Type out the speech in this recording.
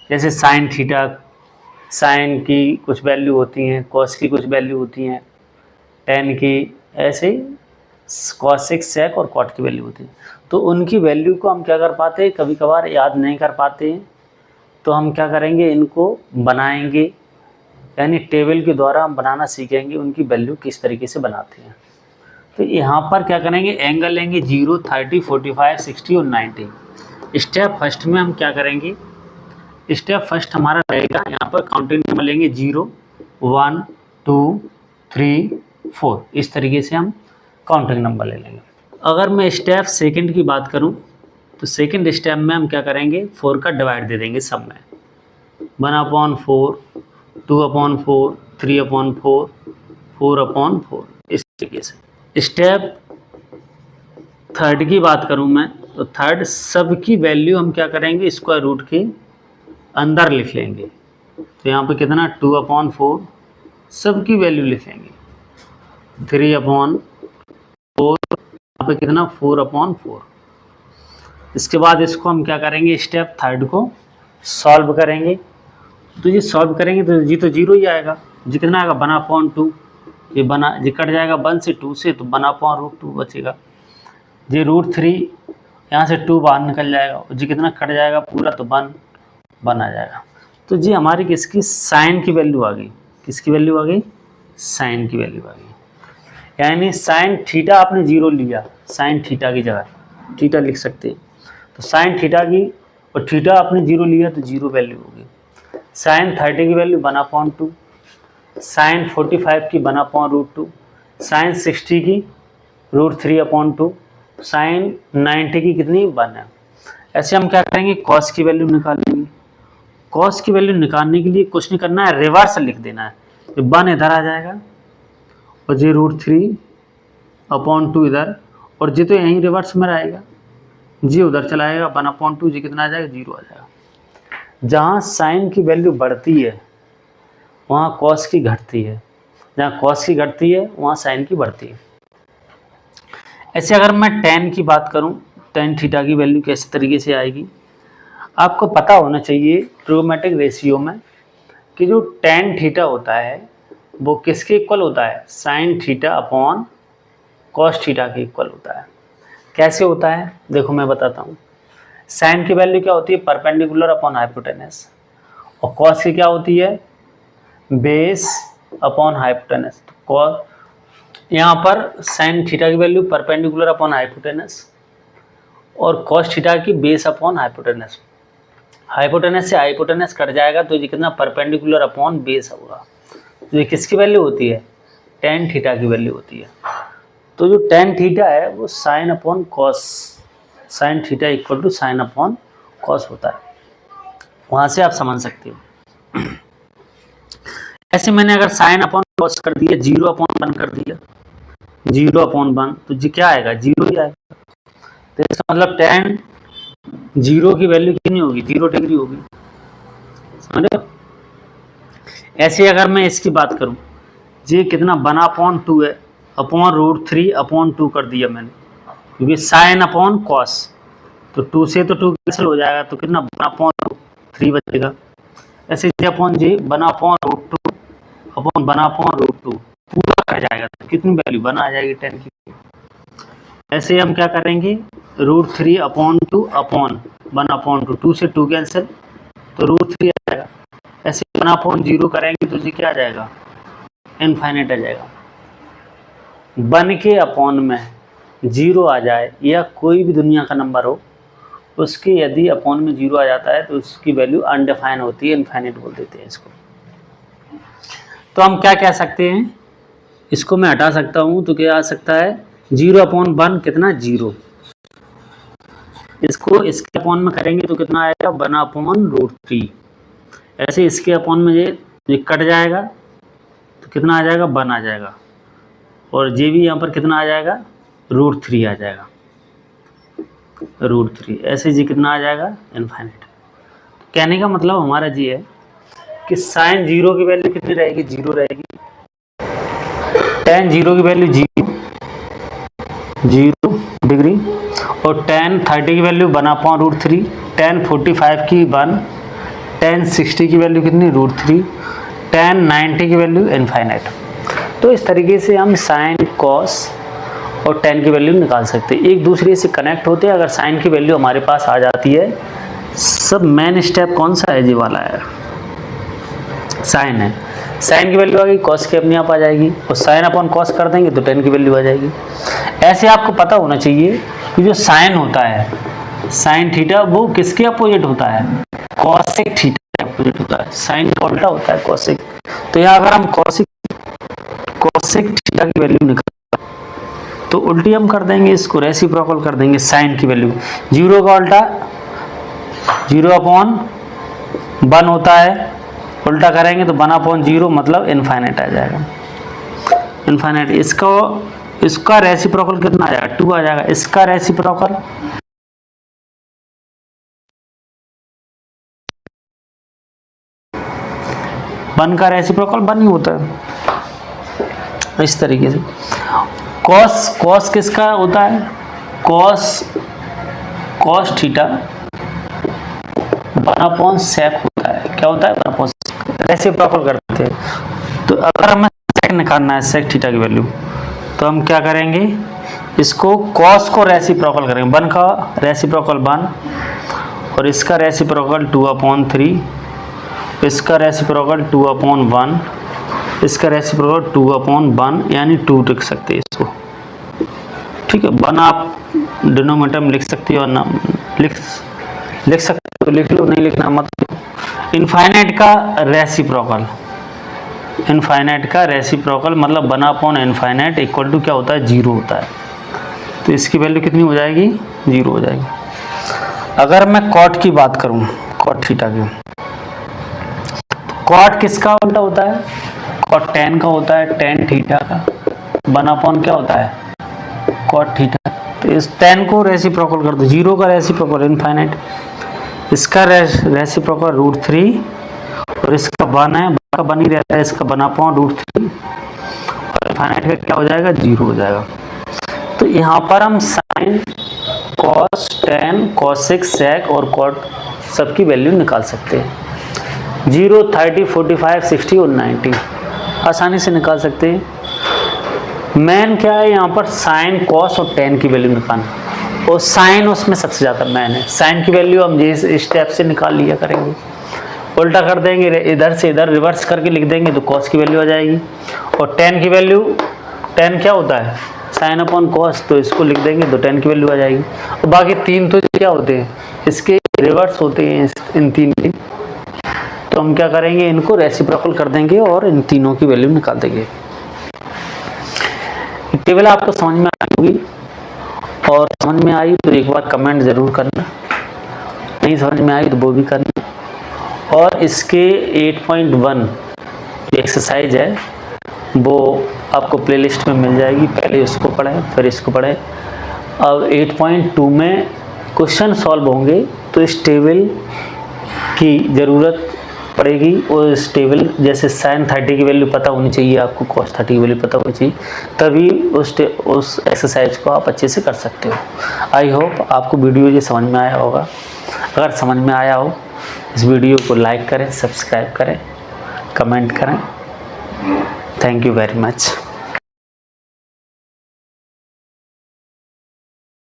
जैसे sine theta, sign की कुछ वैल्यू होती हैं, कॉस की कुछ वैल्यू होती हैं, टेन की, ऐसे कॉस सिक्स सेक और कॉट की वैल्यू होती है। तो उनकी वैल्यू को हम क्या कर पाते हैं, कभी कभार याद नहीं कर पाते हैं, तो हम क्या करेंगे, इनको बनाएंगे, यानी टेबल के द्वारा हम बनाना सीखेंगे उनकी वैल्यू किस तरीके से बनाते हैं। तो यहाँ पर क्या करेंगे, एंगल लेंगे 0, 30, 45, 60 और 90। स्टेप फर्स्ट में हम क्या करेंगे, स्टेप फर्स्ट हमारा रहेगा, यहाँ पर काउंटिंग नंबर लेंगे 0, 1, 2, 3, 4, इस तरीके से हम काउंटिंग नंबर ले लेंगे। अगर मैं स्टेप सेकंड की बात करूँ तो सेकंड स्टेप में हम क्या करेंगे, 4 का डिवाइड दे देंगे सब में, 1/4, 2/4, 3/4, 4/4, इस तरीके से। स्टेप थर्ड की बात करूं मैं तो थर्ड सब की वैल्यू हम क्या करेंगे, स्क्वायर रूट के अंदर लिख लेंगे। तो यहाँ पे कितना 2/4 सब की वैल्यू लिख लेंगे, 3/4, यहाँ पे कितना 4/4। इसके बाद इसको हम क्या करेंगे, स्टेप थर्ड को सॉल्व करेंगे। तो ये सॉल्व करेंगे तो जी तो जीरो ही आएगा, जी कितना आएगा 1/2, ये ये कट जाएगा 1 से 2 से, तो 1/√2 बचेगा। जी √3 यहाँ से 2 बाहर निकल जाएगा, और जी कितना कट जाएगा पूरा, तो 1 आ जाएगा। तो जी हमारी किसकी, साइन की वैल्यू आ गई, किसकी वैल्यू आ गई, साइन की वैल्यू आ गई। यानी साइन थीटा आपने 0 लिया, साइन थीटा की जगह थीटा लिख सकते हैं, तो साइन थीटा की, और थीटा आपने 0 लिया तो 0 वैल्यू होगी। साइन 30 की वैल्यू 1/2, साइन 45 की 1/√2, साइन 60 की √3/2, साइन 90 की कितनी 1 है। ऐसे हम क्या करेंगे, कॉस की वैल्यू निकालेंगे। कॉस की वैल्यू निकालने के लिए कुछ नहीं करना है, रिवर्स लिख देना है। तो 1 इधर आ जाएगा और जी √3/2 इधर, और जी तो यहीं रिवर्स में रहेगा, जी उधर चला जाएगा 1/2, जी कितना आ जाएगा 0 आ जाएगा। जहाँ साइन की वैल्यू बढ़ती है वहाँ कॉस की घटती है, जहाँ कॉस की घटती है वहाँ साइन की बढ़ती है। ऐसे अगर मैं टेन की बात करूँ, टेन थीटा की वैल्यू कैसे तरीके से आएगी, आपको पता होना चाहिए ट्रिगोनोमेट्रिक रेशियो में कि जो टेन थीटा होता है वो किसके इक्वल होता है, sine theta upon cos theta के इक्वल होता है। कैसे होता है देखो मैं बताता हूँ। साइन की वैल्यू क्या होती है, परपेंडिकुलर अपॉन हाइपोटेनस, और कॉस की क्या होती है, बेस अपॉन हाइपोटेनस। तो यहाँ पर साइन थीटा की वैल्यू परपेंडिकुलर अपॉन हाइपोटेनस और कॉस थीटा की बेस अपॉन हाइपोटेनस। हाइपोटेनस से हाइपोटेनस कट जाएगा तो ये कितना परपेंडिकुलर अपॉन बेस होगा। तो ये किसकी वैल्यू होती है, टेन थीटा की वैल्यू होती है। तो जो टेन थीटा है वो sine upon cos, sine theta equal to sine upon cos होता है, वहाँ से आप समझ सकते हो। ऐसे मैंने अगर साइन अपॉन कॉस कर दिया, 0/1 कर दिया, 0/1, तो जी क्या आएगा, 0 ही आएगा। तो इसका मतलब टेन 0 की वैल्यू कितनी होगी, 0 डिग्री होगी, समझ रहे हो। ऐसे अगर मैं इसकी बात करूं, ये कितना 1/2 है, अपॉन √3/2 कर दिया मैंने, क्योंकि साइन अपॉन कॉस, तो 2 से तो 2 कैंसिल हो जाएगा, तो कितना 1/3 बचेगा। ऐसे अपॉन जी 1/√2 अपॉन 1/√2 पूरा कट जाएगा, तो कितनी वैल्यू 1 आ जाएगी टेन की। ऐसे हम क्या करेंगे, √3/2 अपॉन 1/2, 2 से 2 कैंसिल, तो √3 आ जाएगा। ऐसे 1/0 करेंगे तो जी क्या आ जाएगा, इनफाइनाइट आ जाएगा। 1 के अपॉन में 0 आ जाए या कोई भी दुनिया का नंबर हो, उसके यदि अपॉन में 0 आ जाता है तो उसकी वैल्यू अनडिफाइन होती है, इनफाइनाइट बोल देते हैं इसको। तो हम क्या कह सकते हैं, इसको मैं हटा सकता हूँ, तो क्या आ सकता है 0/1 कितना 0, इसको इसके अपॉन में करेंगे तो कितना आएगा 1/√3। ऐसे इसके अपॉन में ये कट जाएगा तो कितना आ जाएगा 1 आ जाएगा, और जे भी यहाँ पर कितना आ जाएगा √3 आ जाएगा, √3। ऐसे जी कितना आ जाएगा इनफाइनाइट। कहने का मतलब हमारा जी है कि साइन 0 की वैल्यू कितनी रहेगी, 0 रहेगी। टेन 0 की वैल्यू 0 डिग्री, और टेन 30 की वैल्यू 1/√3, टेन 45 की 1, tan 60 की वैल्यू कितनी, √3, tan 90 की वैल्यू इनफाइनाइट। तो इस तरीके से हम साइन, कॉस और tan की वैल्यू निकाल सकते हैं, एक दूसरे से कनेक्ट होते हैं। अगर साइन की वैल्यू हमारे पास आ जाती है, सब मेन स्टेप कौन सा है, ये वाला है, साइन है। साइन की वैल्यू आ गई, कॉस की अपने आप आ जाएगी, और साइन अपॉन कॉस कर देंगे तो tan की वैल्यू आ जाएगी। ऐसे आपको पता होना चाहिए कि जो साइन होता है, साइन थीटा, वो किसके अपोजिट होता है, कॉसेक थीटा के अपोजिट होता है। साइन का उल्टा होता है कॉसेक। तो यहाँ अगर हम कॉसेक थीटा की वैल्यू निकाल तो उल्टी हम कर देंगे, इसको रेसिप्रोकल कर देंगे साइन की वैल्यू। 0 का उल्टा 0/1 होता है, उल्टा करेंगे तो 1/0 मतलब इनफाइनाइट आ जाएगा, इनफाइनाइट। इसका रेसिप्रोकल कितना आ जाएगा, 2 आ जाएगा। इसका रेसिप्रोकल 1 का रेसिप्रोकल 1 ही होता है। इस तरीके से कॉस किसका होता है, कॉस थीटा 1/sec होता है। क्या होता है, 1/sec, रेसिप्रोकल करते हैं। तो अगर हमें सेक निकालना है, सेक थीटा की वैल्यू, तो हम क्या करेंगे, इसको कॉस को रेसिप्रोकल करेंगे, 1 का रेसिप्रोकल 1 और इसका रेसिप्रोकल 2/3, इसका रेसिप्रोकल 2/1, इसका रेसिप्रोकल 2/1 यानी 2 लिख सकते हैं इसको, ठीक है। 1 आप डिनोमिनेटर में लिख सकते हो, ना लिख सकते हो तो लिख लो, नहीं लिखना मत। इनफाइनाइट का रेसिप्रोकल, मतलब 1/∞ इक्वल टू क्या होता है, 0 होता है। तो इसकी वैल्यू कितनी हो जाएगी, 0 हो जाएगी। अगर मैं कॉट की बात करूं, कॉट थीटा की, कॉट किसका उल्टा होता है, कॉट tan का होता है, tan थीटा का 1/ क्या होता है, कॉट थीटा। तो इस tan को रेसिप्रोकल कर दो, 0 का रेसिप्रोकल इनफाइनाइट, इसका रेसिप्रोकल √3 और इसका 1 है, का 1 ही रहता है, इसका 1/√3 और इनफाइनाइट का क्या हो जाएगा, 0 हो जाएगा। तो यहाँ पर हम साइन, कॉस, tan, कोसेक, सेक और कॉट सबकी वैल्यू निकाल सकते हैं। 0, 30, 45, 60 और 90 आसानी से निकाल सकते हैं। मैन क्या है यहाँ पर, साइन, कॉस और tan की वैल्यू निकालना, और साइन उसमें सबसे ज़्यादा मैन है। साइन की वैल्यू हम इस स्टेप से निकाल लिया करेंगे, उल्टा कर देंगे, इधर से इधर रिवर्स करके लिख देंगे तो कॉस की वैल्यू आ जाएगी। और tan की वैल्यू, tan क्या होता है, साइन अपॉन कॉस, तो इसको लिख देंगे तो tan की वैल्यू आ जाएगी। और बाकी 3 तो क्या होते हैं, इसके रिवर्स होते हैं, इन 3 के। तो हम क्या करेंगे, इनको रेसिप्रोकल कर देंगे और इन तीनों की वैल्यू निकाल देंगे। टेबल आपको समझ में आई होगी, और समझ में आई तो एक बार कमेंट ज़रूर करना, नहीं समझ में आई तो वो भी करना। और इसके 8.1 एक्सरसाइज है, वो आपको प्लेलिस्ट में मिल जाएगी, पहले उसको पढ़ें फिर इसको पढ़ें। अब 8.2 में क्वेश्चन सॉल्व होंगे, तो इस टेबल की ज़रूरत पड़ेगी, और इस टेबल जैसे साइन 30 की वैल्यू पता होनी चाहिए आपको, कॉस 30 की वैल्यू पता होनी चाहिए, तभी उस एक्सरसाइज को आप अच्छे से कर सकते हो। आई होप आपको वीडियो ये समझ में आया होगा। अगर समझ में आया हो, इस वीडियो को लाइक करें, सब्सक्राइब करें, कमेंट करें। Thank you very much.